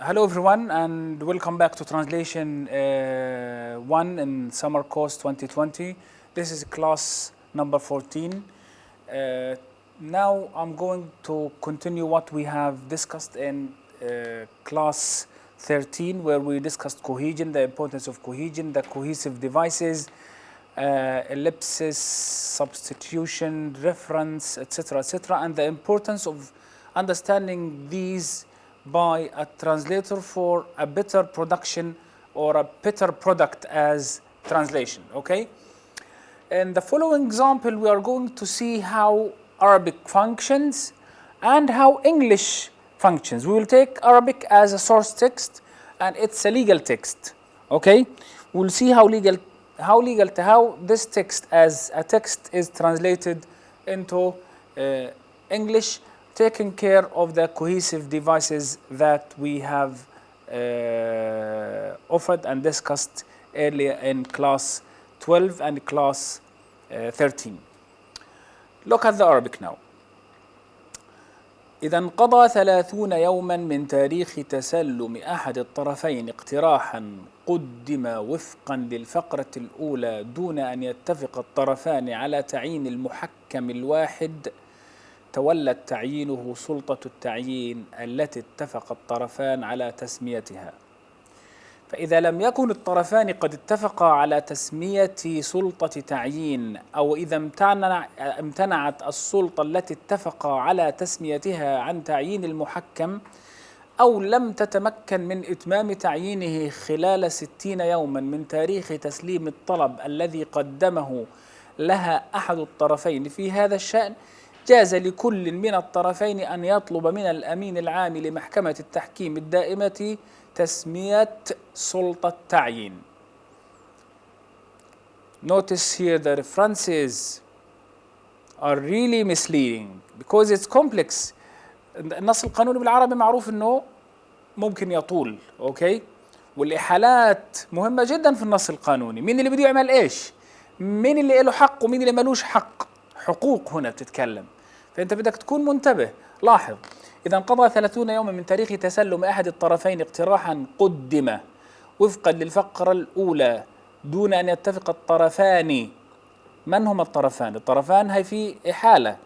Hello everyone and welcome back to Translation 1 in Summer Course 2020. This is class number 14. Now I'm going to continue what we have discussed in class 13, where we discussed cohesion, the importance of cohesion, the cohesive devices, ellipsis, substitution, reference, etc., and the importance of understanding these by a translator for a better production or a better product as translation, okay? In the following example, we are going to see how Arabic functions and how English functions. We will take Arabic as a source text and it's a legal text, okay? We'll see how this text as a text is translated into English, taking care of the cohesive devices that we have offered and discussed earlier in class 12 and class 13. Look at the Arabic now. إذا انقضى 30 يوما من تاريخ تسلم أحد الطرفين اقتراحا قدم وفقا للفقرة الأولى دون أن يتفق الطرفان على تعيين المحكم الواحد، تولت تعيينه سلطة التعيين التي اتفق الطرفان على تسميتها. فإذا لم يكن الطرفان قد اتفقا على تسمية سلطة تعيين، أو إذا امتنعت السلطة التي اتفقا على تسميتها عن تعيين المحكم، أو لم تتمكن من إتمام تعيينه خلال 60 يوما من تاريخ تسليم الطلب الذي قدمه لها أحد الطرفين في هذا الشأن، جاز لكل من الطرفين أن يطلب من الأمين العام لمحكمة التحكيم الدائمة تسمية سلطة تعيين. Notice here the references are really misleading because it's complex. النص القانوني بالعربي معروف إنه ممكن يطول، أوكي؟ والإحالات مهمة جدا في النص القانوني. مين اللي بده يعمل إيش؟ مين اللي له حق ومين اللي ملوش حق؟ حقوق هنا بتتكلم، فأنت بدك تكون منتبه. لاحظ، إذا انقضى 30 يوما من تاريخ تسلم أحد الطرفين اقتراحا قدم وفقا للفقرة الأولى دون أن يتفق الطرفان. من هم الطرفان؟ الطرفان هي في إحالة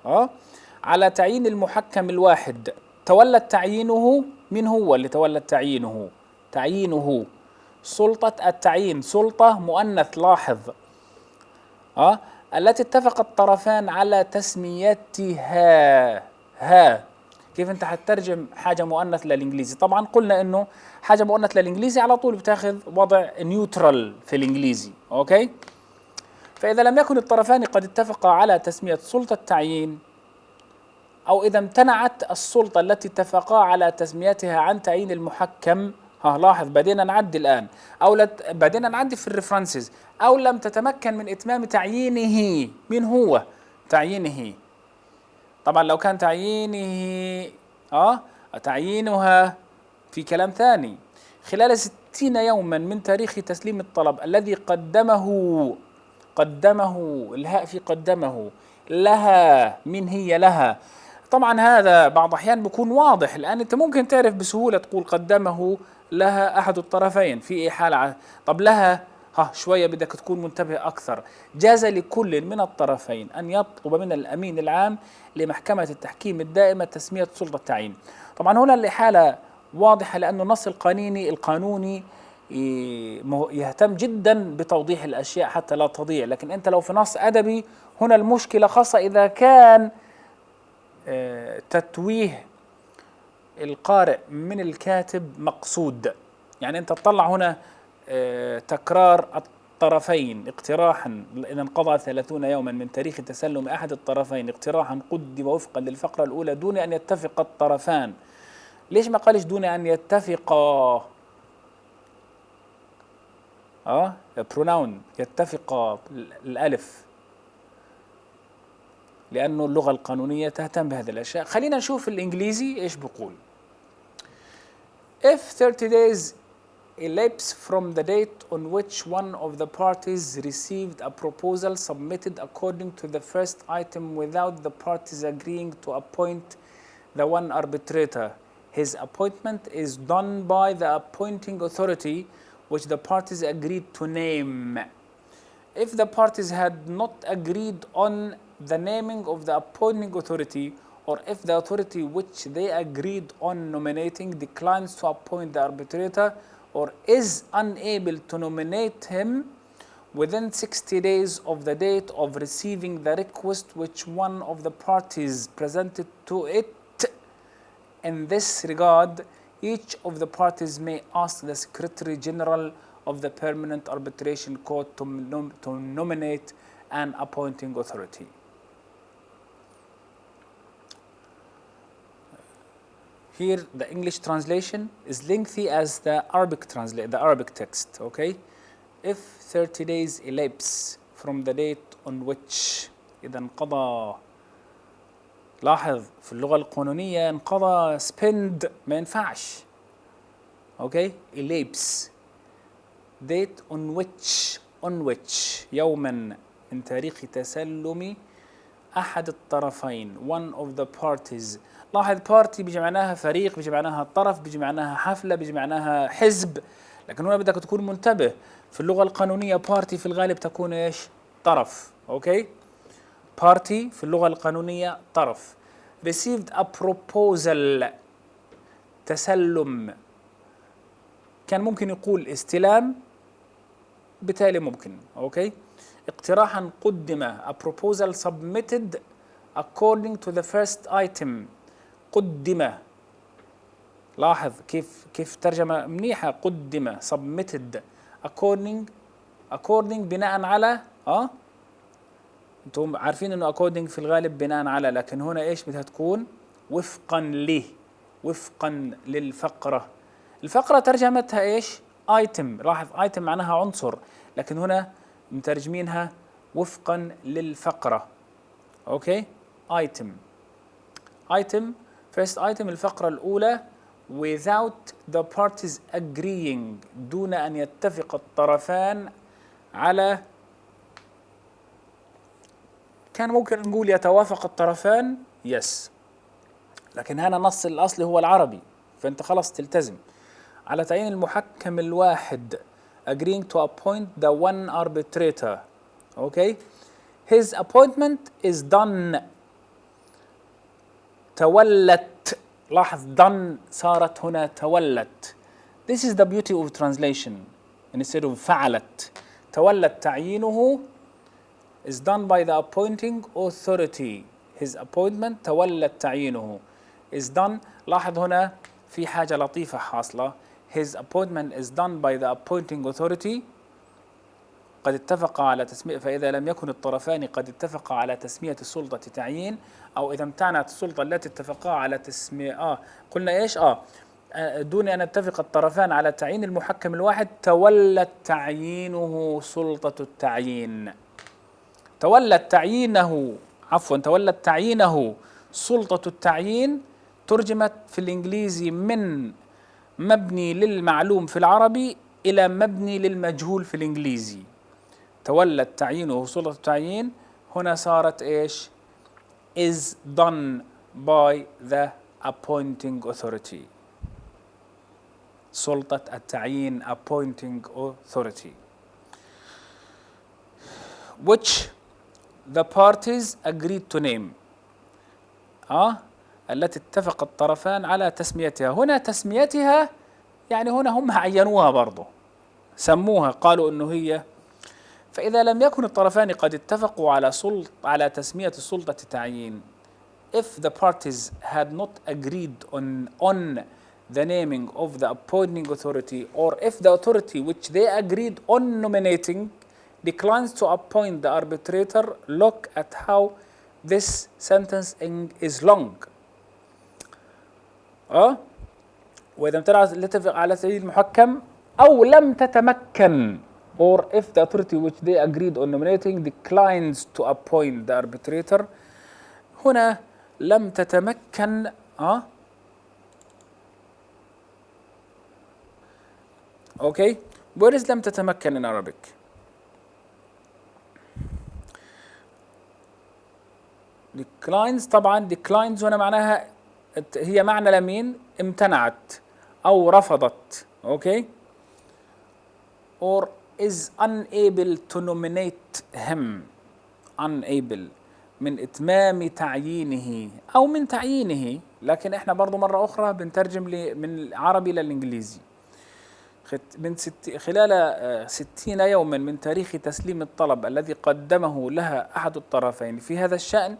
على تعيين المحكم الواحد، تولت تعيينه. من هو اللي تولت تعيينه؟ تعيينه سلطة التعيين، سلطة مؤنث، لاحظ التي اتفق الطرفان على تسميتها. كيف انت حتترجم حاجة مؤنث للإنجليزي؟ طبعا قلنا انه حاجة مؤنث للإنجليزي على طول بتاخذ وضع نيوترال في الإنجليزي، اوكي؟ فإذا لم يكن الطرفان قد اتفقا على تسمية سلطة تعيين، أو إذا امتنعت السلطة التي اتفقا على تسميتها عن تعيين المحكم، لاحظ بدينا نعدي الآن، بدينا نعدي في الريفرنسز، أو لم تتمكن من إتمام تعيينه. من هو تعيينه؟ طبعا لو كان تعيينه تعيينها في كلام ثاني. خلال 60 يوما من تاريخ تسليم الطلب الذي قدمه الهاء في قدمه لها. من هي لها؟ طبعا هذا بعض أحيان بيكون واضح، الآن أنت ممكن تعرف بسهولة تقول قدمه لها أحد الطرفين في إحالة. طب لها شوية بدك تكون منتبه أكثر. جاز لكل من الطرفين أن يطلب من الأمين العام لمحكمة التحكيم الدائمة تسمية سلطة التعيين. طبعا هنا الإحالة واضحة لأنه النص القانوني يهتم جدا بتوضيح الأشياء حتى لا تضيع، لكن أنت لو في نص أدبي هنا المشكلة خاصة إذا كان تتويه القارئ من الكاتب مقصود. يعني أنت تطلع هنا تكرار الطرفين اقتراحا، إذا انقضى 30 يوما من تاريخ تسلم أحد الطرفين اقتراحا قدم وفقا للفقرة الأولى دون أن يتفق الطرفان. ليش ما قالش دون أن يتفقا؟ pronoun يتفق الألف، لأنه اللغة القانونية تهتم بهذه الأشياء. خلينا نشوف الإنجليزي إيش بقول. If 30 days elapse from the date on which one of the parties received a proposal submitted according to the first item without the parties agreeing to appoint the one arbitrator, his appointment is done by the appointing authority which the parties agreed to name. If the parties had not agreed on the naming of the appointing authority, or if the authority which they agreed on nominating declines to appoint the arbitrator or is unable to nominate him within 60 days of the date of receiving the request which one of the parties presented to it. In this regard, each of the parties may ask the Secretary General of the Permanent Arbitration Court to nominate an appointing authority. Here, the English translation is lengthy as the Arabic text, okay? If 30 days elapse from the date on which إذا انقضى، لاحظ في اللغة القانونية انقضى spend ما ينفعش، okay؟ elapse date on which يوما من تاريخ تسلم أحد الطرفين one of the parties. لاحظ party بيجي معناها فريق، بيجي معناها طرف، بيجي معناها حفلة، بيجي معناها حزب، لكن هنا بدك تكون منتبه في اللغة القانونية party في الغالب تكون ايش؟ طرف، اوكي؟ party في اللغة القانونية طرف. received a proposal تسلم، كان ممكن يقول استلام، بالتالي ممكن، اوكي؟ اقتراحا قدم a proposal submitted according to the first item. قدم، لاحظ كيف ترجمة منيحة. قدم submitted according بناء على انتم عارفين انه according في الغالب بناء على، لكن هنا ايش بدها تكون؟ وفقا للفقرة. الفقرة ترجمتها ايش؟ item. لاحظ item معناها عنصر، لكن هنا مترجمينها وفقا للفقرة، اوكي؟ item first item الفقرة الأولى without the parties agreeing، دون أن يتفق الطرفان على، كان ممكن نقول يتوافق الطرفان yes، لكن هنا نص الأصلي هو العربي، فأنت خلاص تلتزم على تعيين المحكم الواحد agreeing to appoint the one arbitrator. okay, his appointment is done. تولت، لاحظ done صارت هنا تولت. This is the beauty of translation instead of فعلت. تولت تعيينه is done by the appointing authority. His appointment تولت تعيينه is done. لاحظ هنا في حاجة لطيفة حاصلة. His appointment is done by the appointing authority. قد اتفق على تسمية، فإذا لم يكن الطرفان قد اتفقا على تسمية السلطة تعيين، أو إذا امتنعت السلطة التي اتفقا على تسمية قلنا إيش دون أن يتفق الطرفان على تعيين المحكم الواحد تولت تعيينه سلطة التعيين. تولت تعيينه سلطة التعيين ترجمت في الإنجليزي من مبني للمعلوم في العربي إلى مبني للمجهول في الإنجليزي. تولت تعيينه سلطة التعيين هنا صارت إيش؟ is done by the appointing authority. سلطة التعيين appointing authority which the parties agreed to name. التي اتفق الطرفان على تسميتها. هنا تسميتها يعني هنا هم عينوها برضو، سموها، قالوا انه هي. فإذا لم يكن الطرفان قد اتفقوا على تسمية السلطة تعيين، if the parties had not agreed on the naming of the appointing authority, or if the authority which they agreed on nominating declines to appoint the arbitrator, look at how this sentence is long. وإذا امتنعت الاتفاق على تعيين المحكم أو لم تتمكن، or if the authority which they agreed on nominating declines to appoint the arbitrator. هنا لم تتمكن okay, where is لم تتمكن in Arabic؟ declines، طبعا declines هنا معناها هي معنى لمين؟ امتنعت أو رفضت. أوكي. or is unable to nominate him. unable من إتمام تعيينه أو من تعيينه، لكن إحنا برضو مرة أخرى بنترجم من العربي للإنجليزي. خلال 60 يوما من تاريخ تسليم الطلب الذي قدمه لها أحد الطرفين في هذا الشأن،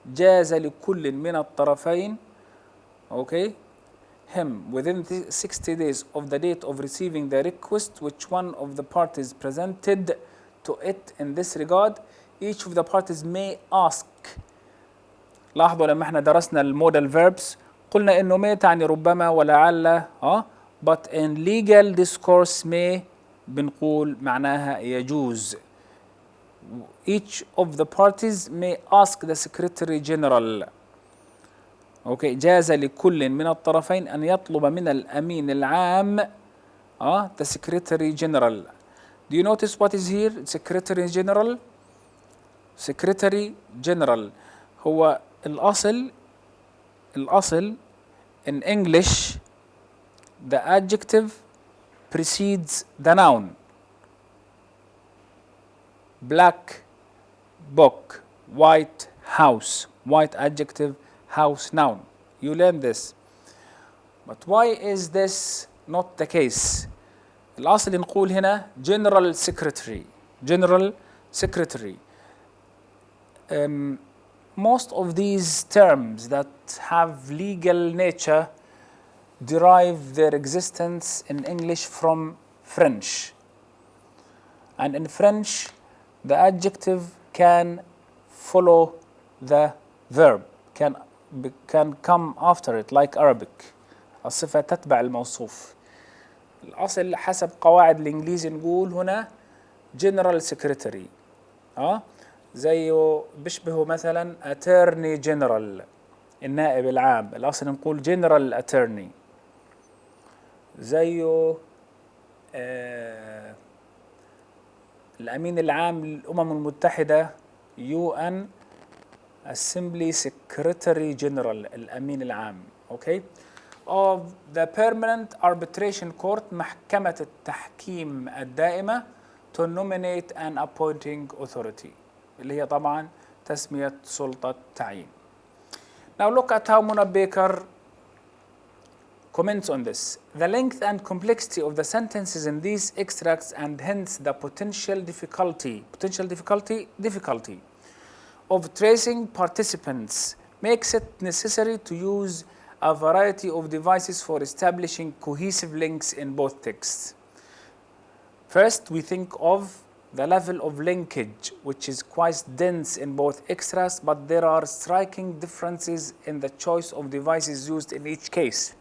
جاز لكل من الطرفين okay him within 60 days of the date of receiving the request which one of the parties presented to it in this regard. Each of the parties may ask. لاحظوا لما احنا درسنا المودال verbs قلنا انه may تعني ربما ولعل but in legal discourse may بنقول معناها يجوز. Each of the parties may ask the Secretary General. اوكي. جاز لكل من الطرفين ان يطلب من الامين العام the Secretary General. Do you notice what is here? Secretary General. Secretary General هو الأصل in English the adjective precedes the noun. Black book, white house, white adjective, house noun. You learn this. But why is this not the case? الأصل نقول هنا General Secretary. General Secretary. Most of these terms that have legal nature derive their existence in English from French. And in French, the adjective can follow the verb, can come after it like Arabic. الصفة تتبع الموصوف. الأصل حسب قواعد الإنجليزي نقول هنا General Secretary. زيه بيشبهه مثلا Attorney General النائب العام. الأصل نقول General Attorney. زيه الأمين العام للأمم المتحدة UN Assembly Secretary General الأمين العام. Okay. Of the Permanent Arbitration Court محكمة التحكيم الدائمة to nominate an appointing authority اللي هي طبعا تسمية سلطة تعيين. Now look at how Mona Baker comments on this. The length and complexity of the sentences in these extracts and hence the potential difficulty of tracing participants makes it necessary to use a variety of devices for establishing cohesive links in both texts. First, we think of the level of linkage, which is quite dense in both extras, but there are striking differences in the choice of devices used in each case.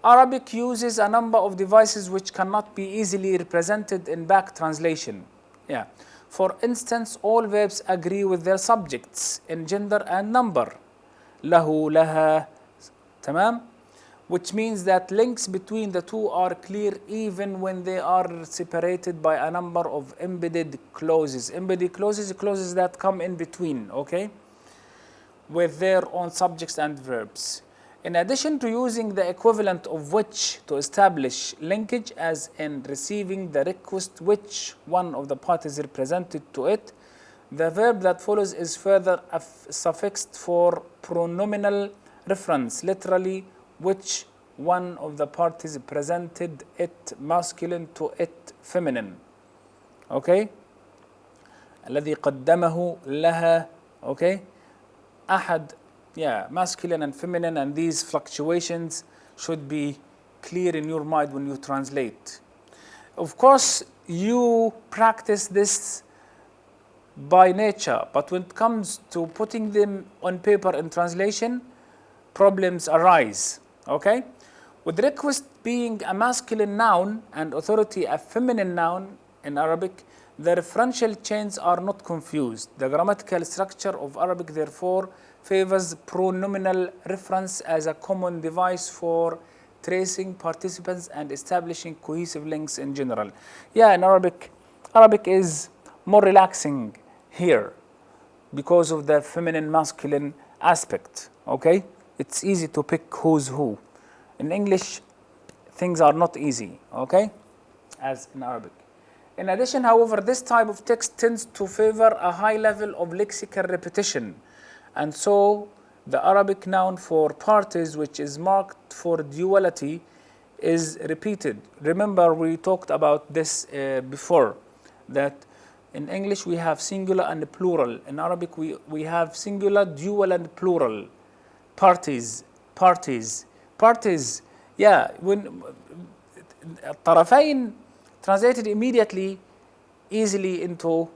Arabic uses a number of devices which cannot be easily represented in back translation. For instance, all verbs agree with their subjects in gender and number. له, لها, تمام? Which means that links between the two are clear even when they are separated by a number of embedded clauses. Embedded clauses, clauses that come in between, okay? With their own subjects and verbs. In addition to using the equivalent of which to establish linkage as in receiving the request which one of the parties represented to it, the verb that follows is further suffixed for pronominal reference, literally which one of the parties presented it masculine to it feminine. Okay? الذي قدمه لها. Okay? أحد. Masculine and feminine, and these fluctuations should be clear in your mind when you translate. Of course, you practice this by nature, but when it comes to putting them on paper in translation, problems arise. Okay? With request being a masculine noun and authority a feminine noun in Arabic, the referential chains are not confused. The grammatical structure of Arabic, therefore, favors pronominal reference as a common device for tracing participants and establishing cohesive links in general. In Arabic is more relaxing here because of the feminine masculine aspect. Okay? it's easy to pick who's who. In English, things are not easy, okay, as in Arabic. In addition, however, this type of text tends to favor a high level of lexical repetition, and so the Arabic noun for parties, which is marked for duality, is repeated. Remember, we talked about this before, that in English we have singular and plural. In Arabic we have singular, dual, and plural. Parties. Yeah, when طرفين translated immediately, easily into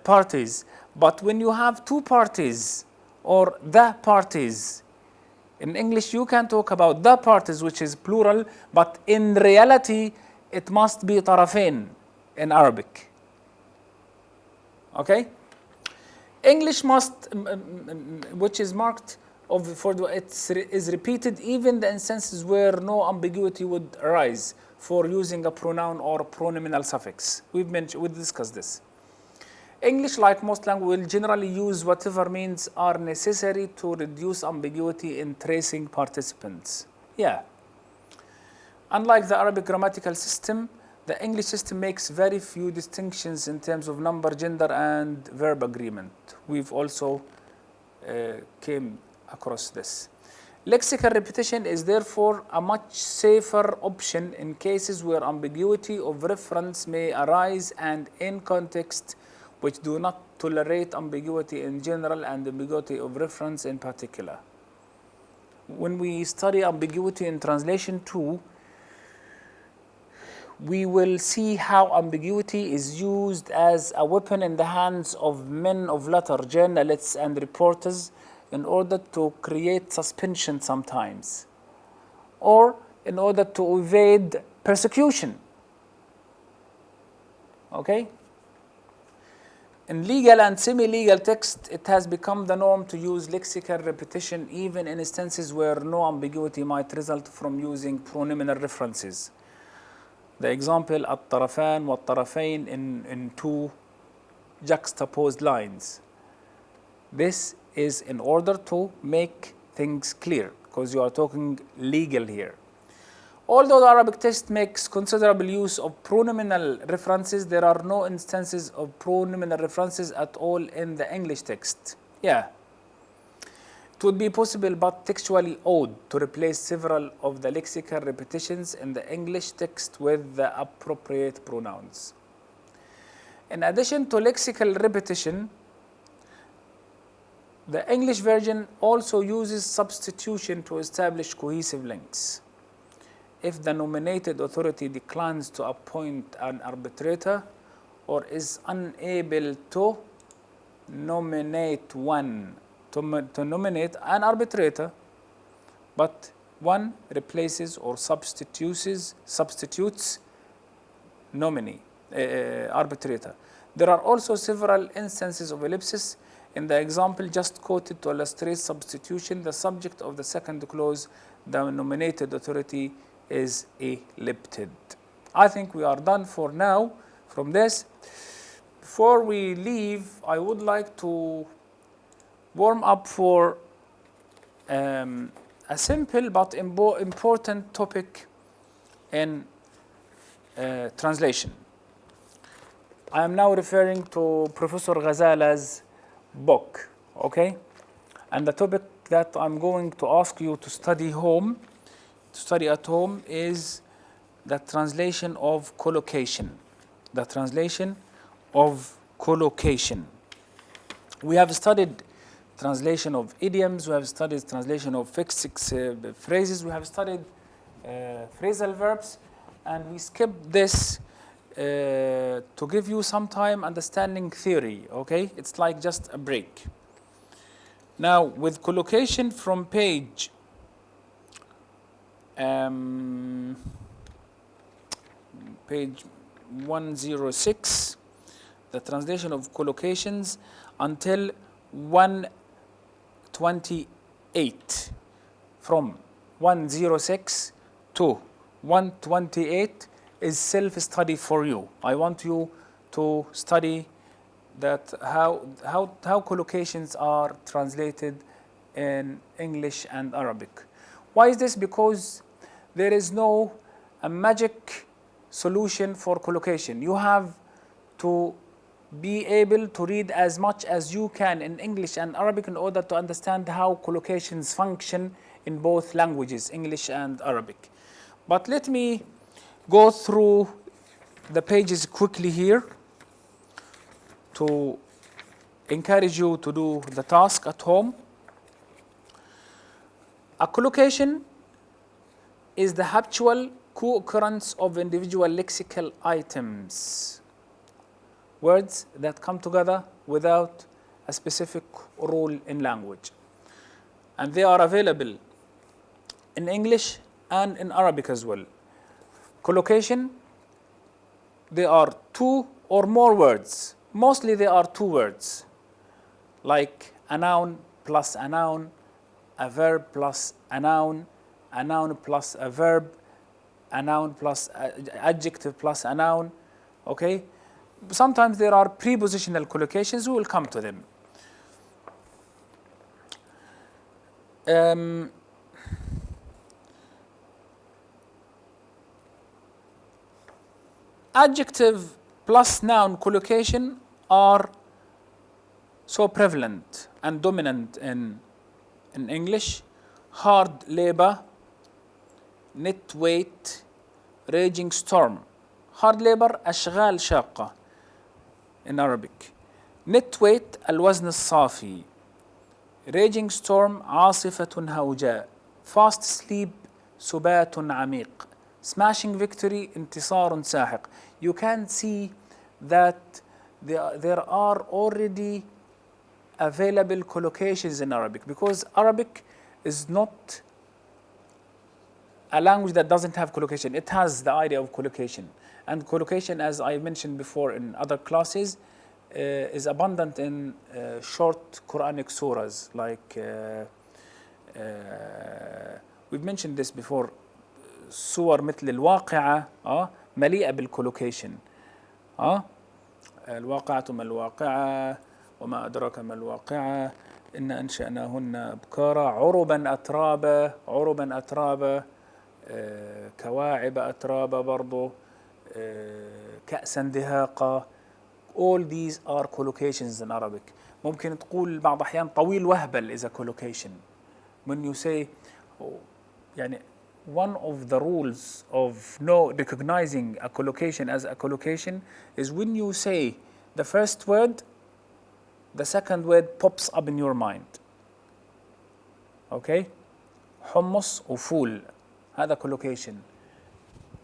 parties. But when you have two parties or the parties, in English you can talk about the parties, which is plural, but in reality it must be طرفين in Arabic. Okay? English must, which is marked is repeated even the instances where no ambiguity would arise for using a pronoun or a pronominal suffix. We discussed this. English, like most languages, will generally use whatever means are necessary to reduce ambiguity in tracing participants. Yeah. Unlike the Arabic grammatical system, the English system makes very few distinctions in terms of number, gender, and verb agreement. We've also came across this. Lexical repetition is therefore a much safer option in cases where ambiguity of reference may arise and in context which do not tolerate ambiguity in general and ambiguity of reference in particular. When we study ambiguity in translation 2, we will see how ambiguity is used as a weapon in the hands of men of letter, journalists, and reporters in order to create suspension sometimes, or in order to evade persecution. Okay? In legal and semi-legal text, it has become the norm to use lexical repetition even in instances where no ambiguity might result from using pronominal references. The example, الطرفان والطرفين in two juxtaposed lines. This is in order to make things clear, because you are talking legal here. Although the Arabic text makes considerable use of pronominal references, there are no instances of pronominal references at all in the English text. Yeah. It would be possible but textually odd to replace several of the lexical repetitions in the English text with the appropriate pronouns. In addition to lexical repetition, the English version also uses substitution to establish cohesive links. If the nominated authority declines to appoint an arbitrator or is unable to nominate an arbitrator, but one replaces or substitutes nominee, arbitrator. There are also several instances of ellipsis. In the example just quoted to illustrate substitution, the subject of the second clause, the nominated authority, is ellipted. I think we are done for now from this. Before we leave, I would like to warm up for a simple but important topic in translation. I am now referring to Professor Ghazala's book, okay? And the topic that I'm going to ask you to study at home is the translation of collocation. The translation of collocation. We have studied translation of idioms, we have studied translation of fixed phrases, we have studied phrasal verbs, and we skipped this to give you some time understanding theory, okay? It's like just a break. Now, with collocation from page 106, the translation of collocations until 128. From 106 to 128 is self-study for you. I want you to study that how collocations are translated in English and Arabic. Why is this? Because there is no a magic solution for collocation. You have to be able to read as much as you can in English and Arabic in order to understand how collocations function in both languages, English and Arabic. But let me go through the pages quickly here to encourage you to do the task at home. A collocation is the habitual co-occurrence of individual lexical items, words that come together without a specific rule in language. And they are available in English and in Arabic as well. Collocation, they are two or more words. Mostly they are two words, like a noun plus a noun, a verb plus a noun plus a verb, a noun plus adjective plus a noun, okay? Sometimes there are prepositional collocations, we will come to them. Adjective plus noun collocation are so prevalent and dominant in English. Hard labor, net weight, raging storm. Hard labor أشغال شاقة in Arabic. Net weight الوزن الصافي. Raging storm عاصفة هوجاء. Fast sleep سبات عميق. Smashing victory انتصار ساحق. You can see that there are already available collocations in Arabic, because Arabic is not a language that doesn't have collocation. It has the idea of collocation. And collocation, as I mentioned before in other classes, is abundant in short Quranic surahs. Like we've mentioned this before. سور مثل الواقعة مليئة بالcollocation. الواقعة ما الواقعة وما أدراك ما الواقعة إن أنشأناهن أبكارا عربا أترابا عربا أترابا كواعب أترابا برضو كأسا دهاقا. All these are collocations in Arabic. ممكن تقول بعض أحيان طويل وهبل is a collocation. When you say يعني one of the rules of recognizing a collocation as a collocation is when you say the first word, the second word pops up in your mind. Okay? حمص وفول هذا collocation.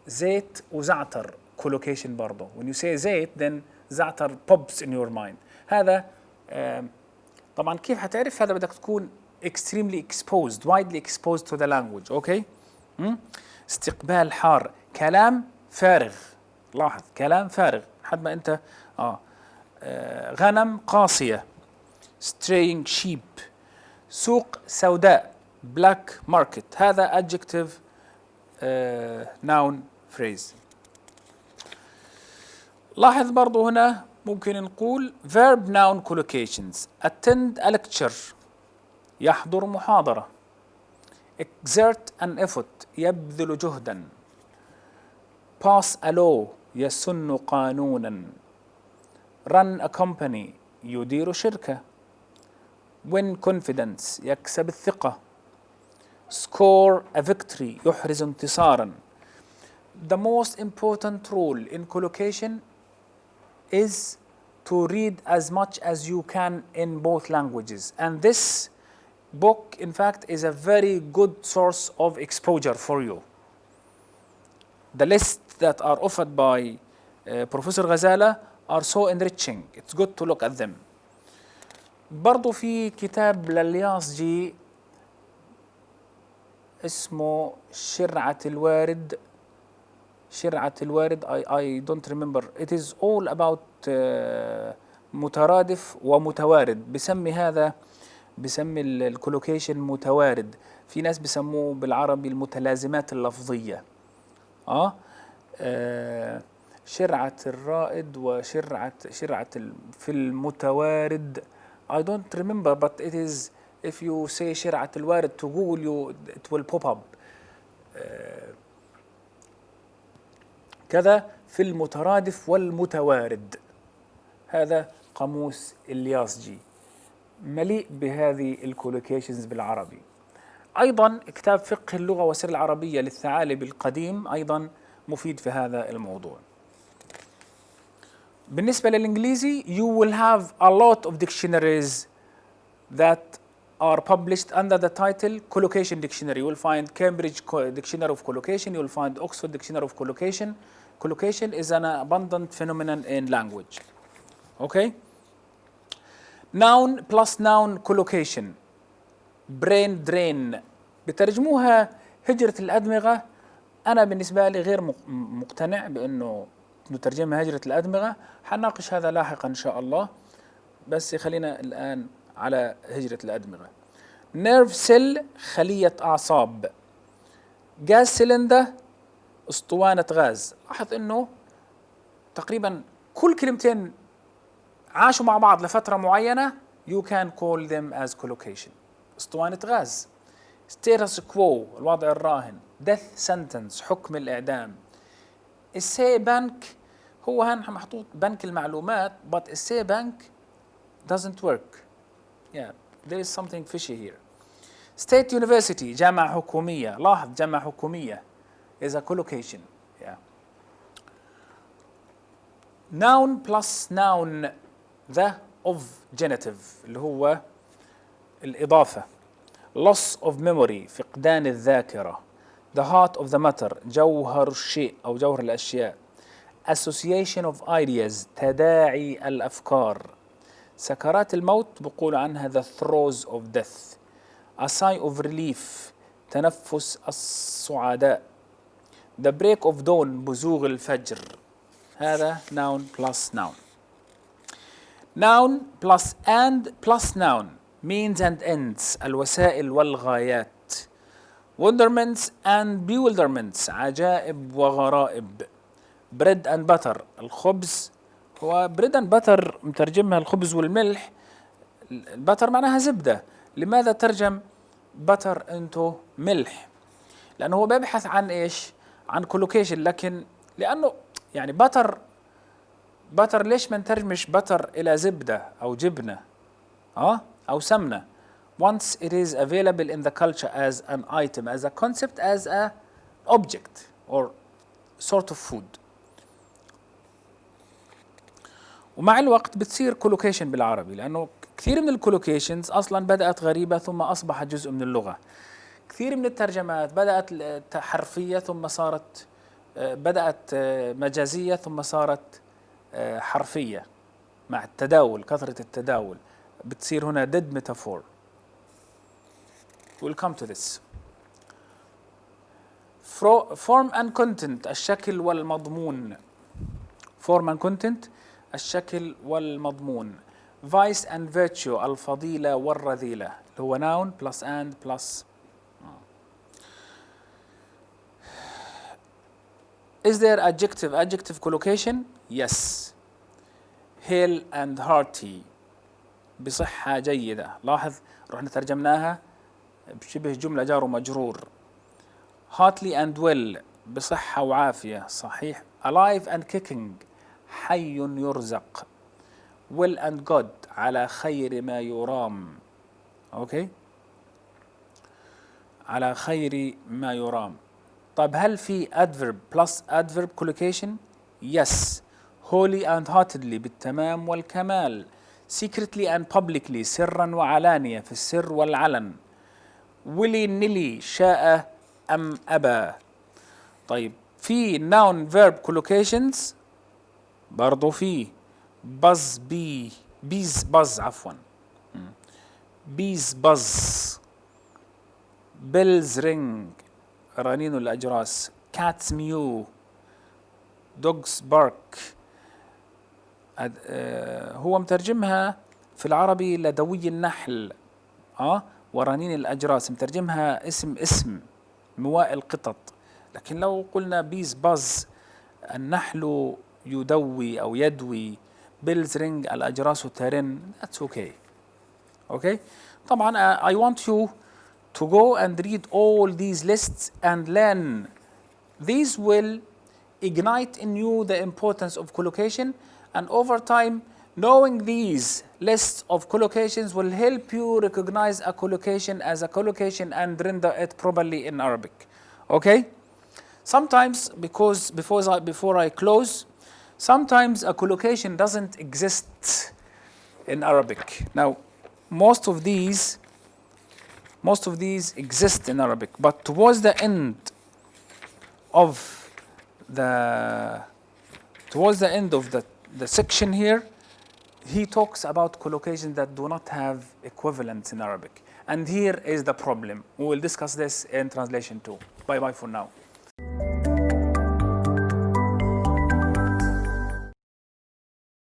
زيت وزعتر collocation برضه. When you say زيت, then زعتر pops in your mind. هذا طبعا كيف هتعرف هذا؟ بدك تكون extremely exposed, widely exposed to the language. Okay? استقبال حار. كلام فارغ. لاحظ كلام فارغ لحد ما انت غنم قاصية. straying sheep. سوق سوداء. black market. هذا adjective noun phrase. لاحظ برضو هنا ممكن نقول verb noun collocations. attend a lecture. يحضر محاضرة. exert an effort. يبذل جهدا. pass a law. يسن قانونا. run a company. يدير شركة. win confidence. يكسب الثقة. score a victory. يحرز انتصارا. The most important rule in collocation is to read as much as you can in both languages, and this book in fact is a very good source of exposure for you. The lists that are offered by Professor Ghazala are so enriching. It's good to look at them. برضو في كتاب للياصجي اسمه شرعة الوارد. شرعة الوارد. I don't remember. It is all about مترادف ومتوارد. بسمي الكولوكيشن متوارد. في ناس بسموه بالعربي المتلازمات اللفظية. شرعة الرائد وشرعة في المتوارد. I don't remember, but it is if you say شرعة الوارد to Google you it will pop up. كذا في المترادف والمتوارد. هذا قاموس الياسجي مليء بهذه الكولوكيشنز بالعربي. أيضا كتاب فقه اللغة والسير العربية للثعالبي القديم أيضا مفيد في هذا الموضوع. بالنسبة للإنجليزي you will have a lot of dictionaries that are published under the title Collocation Dictionary. You will find Cambridge Dictionary of Collocation, you will find Oxford Dictionary of Collocation. Collocation is an abundant phenomenon in language. Okay? Noun plus noun collocation. Brain drain. بترجموها هجرة الأدمغة. أنا بالنسبة لي غير مقتنع بأنه نترجمها هجرة الأدمغة. حنناقش هذا لاحقا إن شاء الله. بس خلينا الآن على هجرة الأدمغة. نيرف سيل خلية أعصاب. جاز سيلندر اسطوانة غاز. لاحظ إنه تقريبا كل كلمتين عاشوا مع بعض لفترة معينة you can call them as collocation. اسطوانة غاز. status quo الوضع الراهن. death sentence حكم الإعدام. essay bank هو هان محطوط بنك المعلومات but essay bank doesn't work. Yeah, there is something fishy here. State University جامعة حكومية. لاحظ جامعة حكومية is a collocation. Yeah. Noun plus noun the of genitive اللي هو الإضافة. Loss of memory فقدان الذاكرة. The heart of the matter جوهر الشيء أو جوهر الأشياء. Association of ideas تداعي الأفكار. سكرات الموت بقول عنها the throes of death. A sigh of relief تنفس السعداء. The break of dawn بزوغ الفجر. هذا noun plus noun. Noun plus and plus noun means and ends الوسائل والغايات. Wonderments and bewilderments عجائب وغرائب. Bread and butter الخبز هو bread and butter مترجمها الخبز والملح. البتر معناها زبدة. لماذا ترجم butter into ملح؟ لأنه هو بيبحث عن إيش؟ عن collocation. لكن لأنه يعني butter ليش ما نترجمش butter إلى زبدة أو جبنة أو سمنة. Once it is available in the culture as an item, as a concept, as a object or sort of food. ومع الوقت بتصير collocation بالعربي لأنه كثير من الكولوكيشنز أصلا بدأت غريبة ثم أصبحت جزء من اللغة. كثير من الترجمات بدأت حرفية ثم صارت بدأت مجازية ثم صارت حرفية مع التداول. كثرة التداول بتصير هنا dead metaphor. We'll come to this. Form and content الشكل والمضمون. Form and content الشكل والمضمون. Vice and virtue الفضيلة والرذيلة اللي هو noun plus and plus. Is there adjective collocation? Yes. Hale and hearty بصحة جيدة. لاحظ رحنا ترجمناها بشبه جملة جار ومجرور. Heartily and well بصحة وعافية. صحيح. Alive and kicking حي يرزق. Well and good على خير ما يرام. أوكي على خير ما يرام. طيب هل في adverb plus adverb collocation؟ Yes. Wholly and heartedly بالتمام والكمال. Secretly and publicly سرا وعلانية في السر والعلن. willy nilly شاء أم أبى. طيب في noun verb collocations برضو في buzz bee bees buzz عفوا bees buzz bells ring رنين الأجراس cats mew dogs bark. هو مترجمها في العربي لدوي النحل ورنين الأجراس مترجمها اسم مواء القطط. لكن لو قلنا بيز باز النحل يدوي أو يدوي. بيلز رينج الأجراس ترن. that's okay. Okay. طبعا I want you to go and read all these lists and learn. These will ignite in you the importance of collocation, and over time knowing these lists of collocations will help you recognize a collocation as a collocation and render it properly in Arabic. Okay. Sometimes, because before I close, sometimes a collocation doesn't exist in Arabic. Now most of these exist in Arabic, but towards the end of the section here, he talks about collocations that do not have equivalents in Arabic. And here is the problem. We will discuss this in translation 2. Bye bye for now.